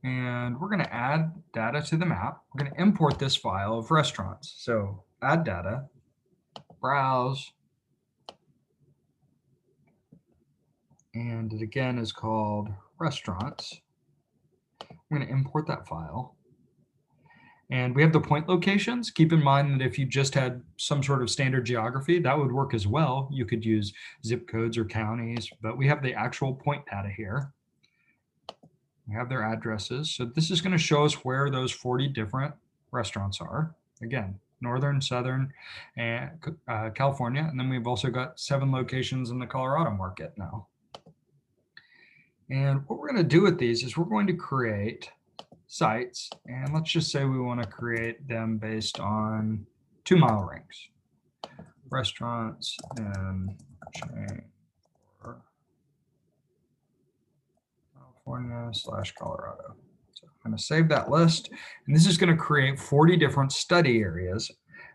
And we're going to add data to the map. We're going to import this file of restaurants. So add data, browse, and it again is called restaurants. We're going to import that file. And we have the point locations. Keep in mind that if you just had some sort of standard geography, that would work as well. You could use zip codes or counties, but we have the actual point data here. We have their addresses. So this is going to show us where those 40 different restaurants are. Again, Northern, Southern, and California. And then we've also got 7 locations in the Colorado market now. And what we're going to do with these is we're going to create sites, and let's just say we want to create them based on 2-mile rings. Restaurants and chain for California/Colorado. So I'm going to save that list, and this is going to create 40 different study areas.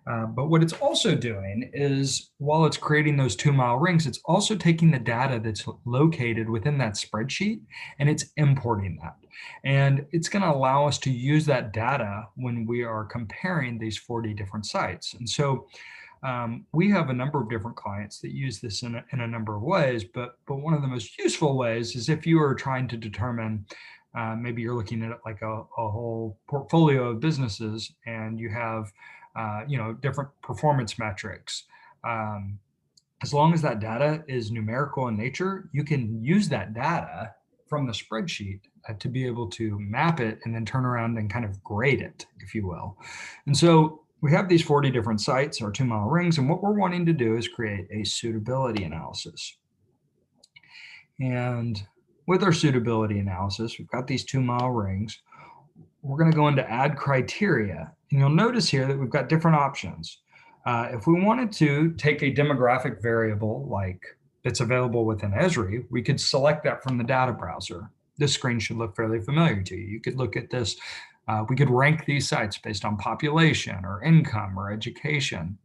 But what it's also doing is, while it's creating those 2-mile rings, it's also taking the data that's located within that spreadsheet and it's importing that. And it's going to allow us to use that data when we are comparing these 40 different sites. And so we have a number of different clients that use this in a number of ways, but one of the most useful ways is if you are trying to determine, maybe you're looking at it like a whole portfolio of businesses and you have different performance metrics. As long as that data is numerical in nature, you can use that data from the spreadsheet to be able to map it and then turn around and kind of grade it, if you will. And so we have these 40 different sites, our 2-mile rings, and what we're wanting to do is create a suitability analysis. And with our suitability analysis, we've got these 2-mile rings. We're going to go into add criteria. And you'll notice here that we've got different options. If we wanted to take a demographic variable like that's available within Esri, we could select that from the data browser. This screen should look fairly familiar to you. You could look at this We could rank these sites based on population or income or education.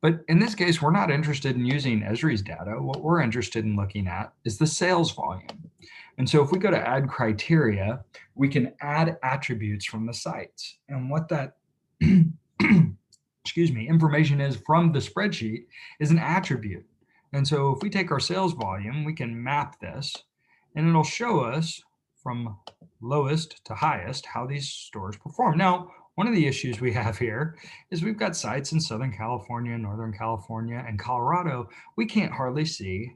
But in this case, we're not interested in using Esri's data. What we're interested in looking at is the sales volume. And so if we go to add criteria, we can add attributes from the sites. And what that excuse me, information is from the spreadsheet is an attribute. And so if we take our sales volume, we can map this and it'll show us from lowest to highest how these stores perform. Now, one of the issues we have here is we've got sites in Southern California, Northern California, and Colorado. We can't hardly see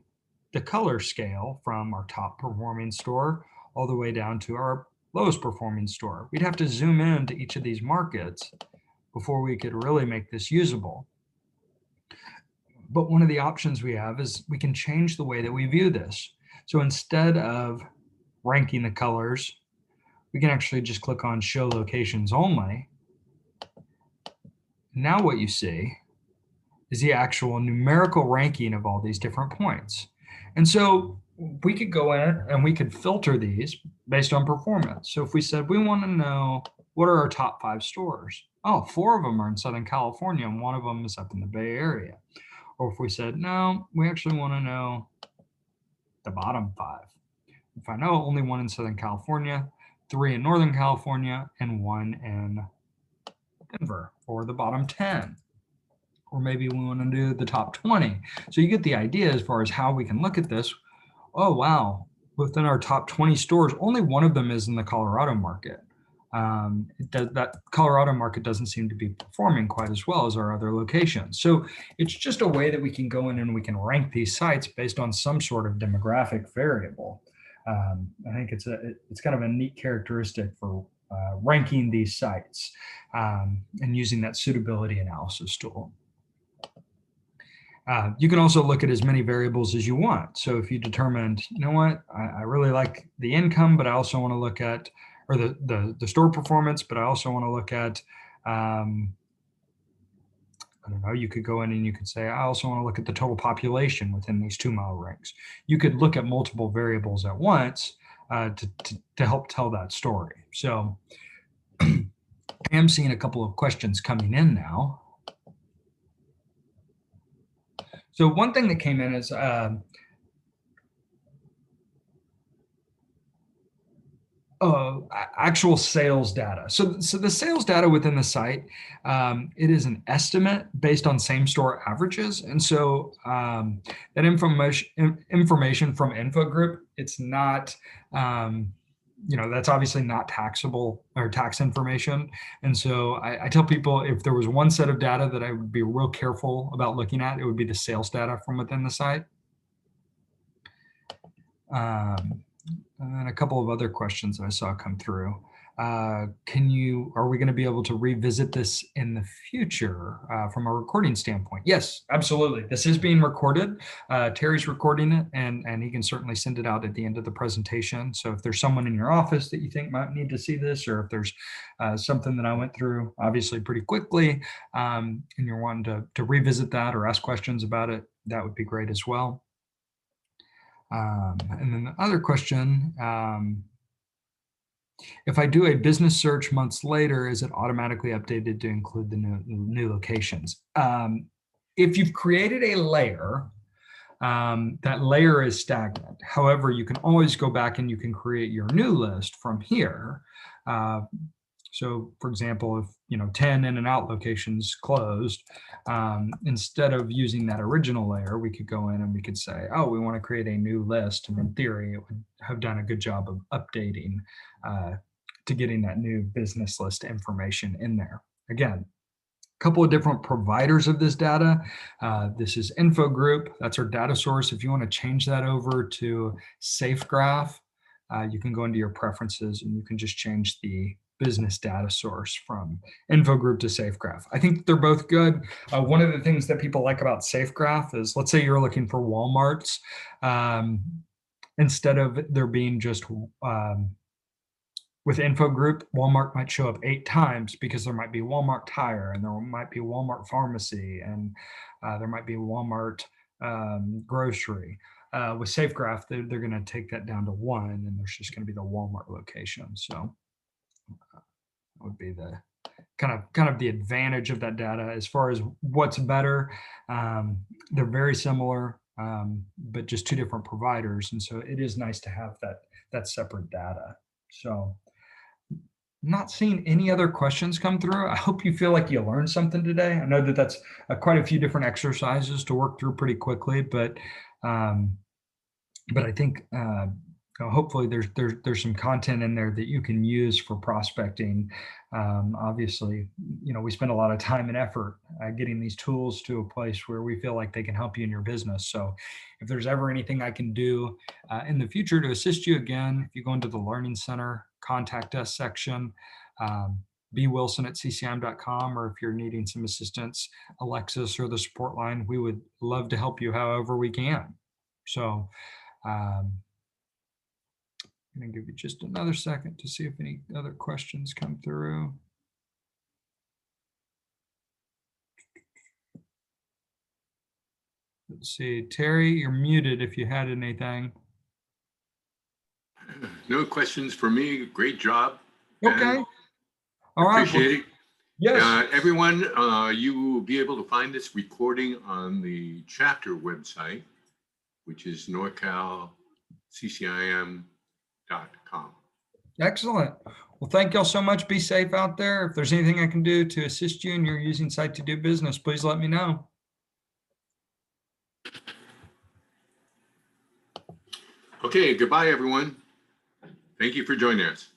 the color scale from our top performing store all the way down to our lowest performing store. We'd have to zoom in to each of these markets before we could really make this usable. But one of the options we have is we can change the way that we view this. So instead of ranking the colors, we can actually just click on show locations only. Now what you see is the actual numerical ranking of all these different points. And so we could go in and we could filter these based on performance. So if we said we want to know what are our top 5 stores, oh, 4 of them are in Southern California and 1 of them is up in the Bay Area. Or if we said, no, we actually want to know the bottom 5. If I know only 1 in Southern California, 3 in Northern California, and 1 in Denver, or the bottom 10. Or maybe we want to do the top 20. So you get the idea as far as how we can look at this. Oh, wow. Within our top 20 stores, only 1 of them is in the Colorado market. That Colorado market doesn't seem to be performing quite as well as our other locations. So it's just a way that we can go in and we can rank these sites based on some sort of demographic variable. I think it's kind of a neat characteristic for ranking these sites and using that suitability analysis tool. You can also look at as many variables as you want. So if you determined, you know what, I really like the income, but I also want to look at, or the store performance, but I also want to look at, I don't know, you could go in and you could say, I also want to look at the total population within these 2-mile rings. You could look at multiple variables at once to help tell that story. So I am seeing a couple of questions coming in now. So one thing that came in is actual sales data. So the sales data within the site, it is an estimate based on same store averages. And so that information from Info Group, it's not, that's obviously not taxable or tax information. And so I tell people if there was one set of data that I would be real careful about looking at, it would be the sales data from within the site. And then a couple of other questions that I saw come through. Are we going to be able to revisit this in the future from a recording standpoint? Yes, absolutely. This is being recorded. Terry's recording it, and he can certainly send it out at the end of the presentation. So if there's someone in your office that you think might need to see this, or if there's something that I went through obviously pretty quickly, and you're wanting to revisit that or ask questions about it, that would be great as well. And then the other question, if I do a business search months later, is it automatically updated to include the new locations? If you've created a layer, that layer is stagnant. However, you can always go back and you can create your new list from here. So for example, if 10 in and out locations closed, instead of using that original layer, we could go in and we could say, oh, we want to create a new list. And in theory, it would have done a good job of updating to getting that new business list information in there. Again, a couple of different providers of this data. This is Info Group. That's our data source. If you want to change that over to SafeGraph, you can go into your preferences and you can just change the business data source from Info Group to SafeGraph. I think they're both good. One of the things that people like about SafeGraph is, let's say you're looking for Walmarts, instead of there being just with Info Group, Walmart might show up 8 times because there might be Walmart Tire and there might be Walmart Pharmacy and there might be Walmart Grocery. With SafeGraph, they're going to take that down to 1 and there's just going to be the Walmart location. So would be the kind of the advantage of that data. As far as what's better, they're very similar, but just two different providers, and so it is nice to have that separate data. So, not seeing any other questions come through. I hope you feel like you learned something today. I know that that's quite a few different exercises to work through pretty quickly, um, but I think hopefully there's some content in there that you can use for prospecting. Obviously, we spend a lot of time and effort getting these tools to a place where we feel like they can help you in your business. So, if there's ever anything I can do in the future to assist you, again, if you go into the Learning Center contact us section. bwilson@ccim.com, or if you're needing some assistance, Alexis or the support line, we would love to help you however we can. So I'm going to give you just another second to see if any other questions come through. Let's see, Terry, you're muted if you had anything. No questions for me. Great job. Okay. All right. Appreciate it. Yes. Everyone, you will be able to find this recording on the chapter website, which is NorCalCCIM.com. Excellent. Well, thank y'all so much. Be safe out there. If there's anything I can do to assist you and you're using Site to Do Business, please let me know. Okay, goodbye, everyone. Thank you for joining us.